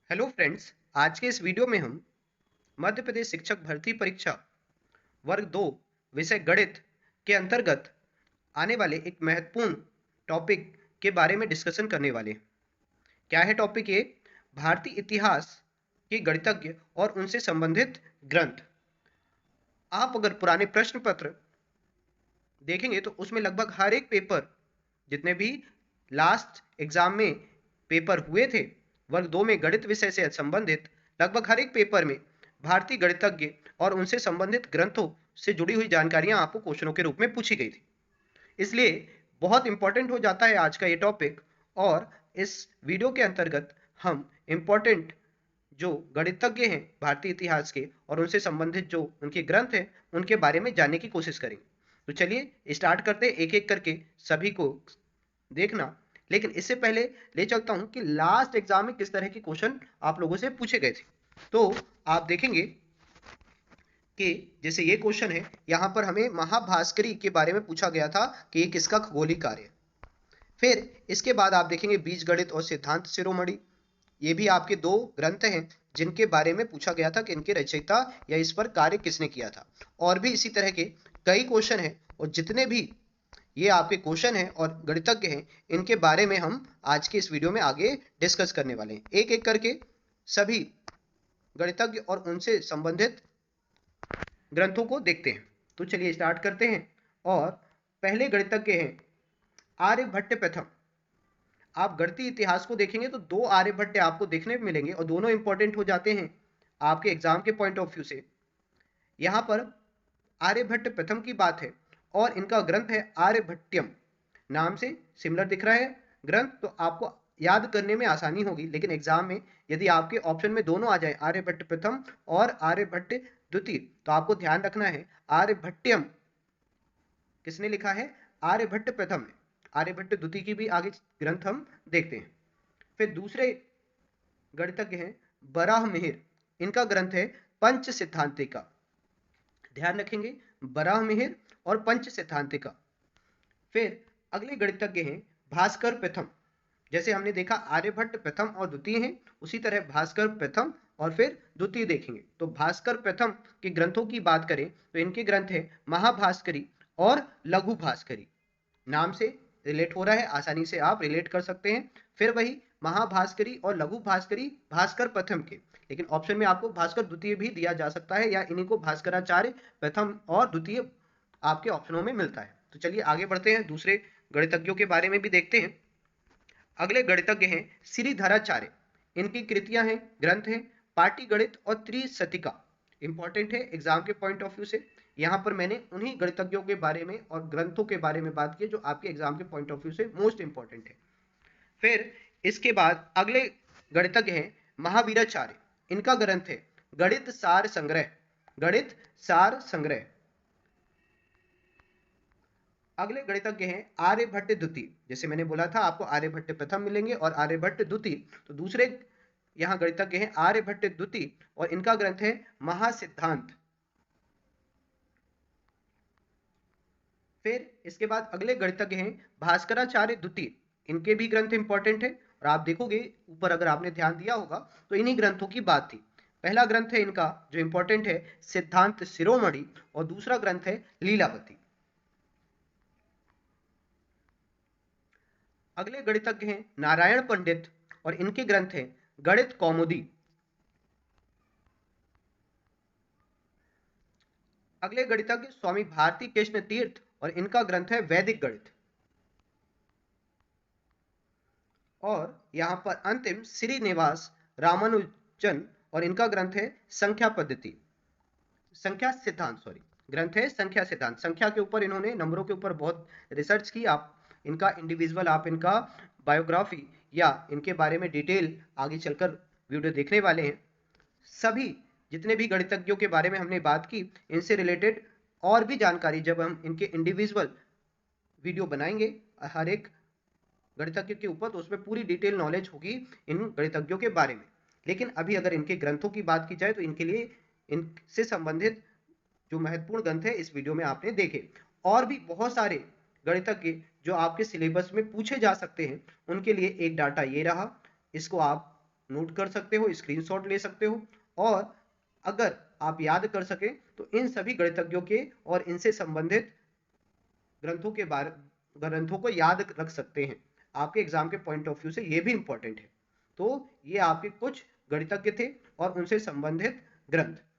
Hello friends, आज के इस वीडियो में हम मध्य प्रदेश शिक्षक भर्ती परीक्षा वर्ग 2 विषय गणित के अंतर्गत आने वाले एक महत्वपूर्ण टॉपिक के बारे में डिस्कशन करने वाले हैं। क्या है टॉपिक ये? भारतीय इतिहास के गणितज्ञ और उनसे संबंधित ग्रंथ। आप अगर पुराने प्रश्न पत्र देखेंगे तो उसमें लगभग हर एक पेपर, जितने भी लास्ट एग्जाम में पेपर हुए थे वर्ग 2 में गणित विषय से संबंधित, लगभग हर एक पेपर में भारतीय गणितज्ञ और उनसे संबंधित ग्रंथों से जुड़ी हुई जानकारियां आपको क्वेश्चनों के रूप में पूछी गई थी। इसलिए बहुत इंपॉर्टेंट हो जाता है आज का ये टॉपिक। और इस वीडियो के अंतर्गत हम इंपॉर्टेंट जो गणितज्ञ हैं भारतीय इतिहास के और उनसे संबंधित जो उनके ग्रंथ हैं उनके बारे में जानने की कोशिश करेंगे। तो चलिए स्टार्ट करते हैं, एक एक करके सभी को देखना। लेकिन इससे पहले ले चलता हूं कि लास्ट एग्जाम में किस तरह के क्वेश्चन आप लोगों से पूछे गए थे। तो आप देखेंगे कि जैसे ये क्वेश्चन है, यहां पर हमें महाभास्करी के बारे में पूछा गया था कि ये किसका खगोलीय कार्य है। फिर इसके बाद आप देखेंगे बीजगणित और सिद्धांत शिरोमणि, ये भी आपके दो ग्रंथ हैं जिनके बारे में पूछा गया था कि इनके रचयिता या इस पर कार्य किसने किया था। और भी इसी तरह के कई क्वेश्चन हैं, और जितने भी ये आपके क्वेश्चन हैं और गणितज्ञ हैं इनके बारे में हम आज के इस वीडियो में आगे डिस्कस करने वाले हैं। एक एक करके सभी गणितज्ञ और उनसे संबंधित ग्रंथों को देखते हैं। तो चलिए स्टार्ट करते हैं। और पहले गणितज्ञ हैं आर्यभट्ट प्रथम। आप गणितीय इतिहास को देखेंगे तो दो आर्यभट्ट आपको देखने मिलेंगे और दोनों इंपॉर्टेंट हो जाते हैं आपके एग्जाम के पॉइंट ऑफ व्यू से। यहां पर आर्यभट्ट प्रथम की बात है और इनका ग्रंथ है आर्यभट्टयम। नाम से सिमिलर दिख रहा है ग्रंथ, तो आपको याद करने में आसानी होगी। लेकिन एग्जाम में यदि आपके ऑप्शन में दोनों आ जाए आर्यभट्ट प्रथम और आर्यभट्ट द्वितीय, तो आपको ध्यान रखना है आर्यभट्टयम किसने लिखा है, आर्यभट्ट प्रथम है। आर्यभट्ट द्वितीय की भी आगे ग्रंथ हम देखते हैं। फिर दूसरे गणितज्ञ हैं बराहमिहिर, इनका ग्रंथ है पंच सिद्धांतिका। ध्यान रखेंगे बराहमिहिर और पंच सिद्धांतिका। फिर अगले गणितज्ञ हैं भास्कर प्रथम। जैसे हमने देखा आर्यभट्ट प्रथम और द्वितीय हैं, उसी तरह भास्कर प्रथम और फिर द्वितीय देखेंगे। तो भास्कर प्रथम के ग्रंथों की बात करें तो इनके ग्रंथ है महाभास्करी और लघु भास्करी। नाम से रिलेट हो रहा है, आसानी से आप रिलेट कर सकते हैं। फिर वही महाभास्करी और लघु भास्करी भास्कर प्रथम के, लेकिन ऑप्शन में आपको भास्कर द्वितीय भी दिया जा सकता है या इन्हीं को भास्कराचार्य प्रथम और द्वितीय आपके ऑप्शनों में मिलता है। तो चलिए आगे बढ़ते हैं, दूसरे गणितज्ञों के बारे में भी देखते हैं। अगले गणितज्ञ हैं श्रीधराचार्य। इनकी कृतियां हैं, ग्रंथ हैं पाटीगणित और त्रिशतिका। इंपॉर्टेंट है एग्जाम के पॉइंट ऑफ व्यू से। यहां पर मैंने उन्हीं गणितज्ञों के बारे में और ग्रंथों के बारे में बात की जो आपके एग्जाम के पॉइंट ऑफ व्यू से मोस्ट इंपॉर्टेंट है। फिर इसके बाद अगले गणितज्ञ हैं महावीराचार्य। इनका ग्रंथ है गणित सार संग्रह। गणित सार संग्रह। अगले गणितज्ञ हैं आर्यभट्ट द्वितीय। जैसे मैंने बोला था आपको आर्यभट्ट प्रथम मिलेंगे और आर्यभट्ट द्वितीय, तो दूसरे यहाँ गणितज्ञ हैं आर्यभट्ट द्वितीय और इनका ग्रंथ है महासिद्धांत। फिर इसके बाद अगले गणितज्ञ हैं भास्कराचार्य द्वितीय। इनके भी ग्रंथ इंपॉर्टेंट है और आप देखोगे ऊपर अगर आपने ध्यान दिया होगा तो इन्हीं ग्रंथों की बात थी। पहला ग्रंथ है इनका जो इंपॉर्टेंट है सिद्धांत शिरोमणि और दूसरा ग्रंथ है लीलावती। अगले गणितज्ञ हैं नारायण पंडित और इनके ग्रंथ हैं गणित कौमुदी। अगले गणितज्ञ स्वामी भारती कृष्ण तीर्थ और इनका ग्रंथ है वैदिक गणित। और यहां पर अंतिम श्रीनिवास रामानुजन और इनका ग्रंथ है संख्या पद्धति, संख्या सिद्धांत, सॉरी ग्रंथ है संख्या सिद्धांत। संख्या के ऊपर इन्होंने, नंबरों के ऊपर बहुत रिसर्च की। आप इनका इंडिविजुअल, आप इनका बायोग्राफी या इनके बारे में डिटेल आगे चलकर वीडियो देखने वाले हैं। सभी जितने भी गणितज्ञों के बारे में हमने बात की, इनसे रिलेटेड और भी जानकारी जब हम इनके इंडिविजुअल वीडियो बनाएंगे हर एक गणितज्ञ के ऊपर, तो उसमें पूरी डिटेल नॉलेज होगी इन गणितज्ञों के बारे में। लेकिन अभी अगर इनके ग्रंथों की बात की जाए तो इनके लिए इनसे संबंधित जो महत्वपूर्ण ग्रंथ है इस वीडियो में आपने देखे। और भी बहुत सारे गणितज्ञ जो आपके सिलेबस में पूछे जा सकते हैं, उनके लिए एक डाटा ये रहा, इसको आप नोट कर सकते हो, स्क्रीनशॉट ले सकते हो, और अगर आप याद कर सके तो इन सभी गणितज्ञों के और इनसे संबंधित ग्रंथों को याद रख सकते हैं। आपके एग्जाम के पॉइंट ऑफ व्यू से ये भी इंपॉर्टेंट है। तो ये आपके कुछ गणितज्ञ थे और उनसे संबंधित ग्रंथ।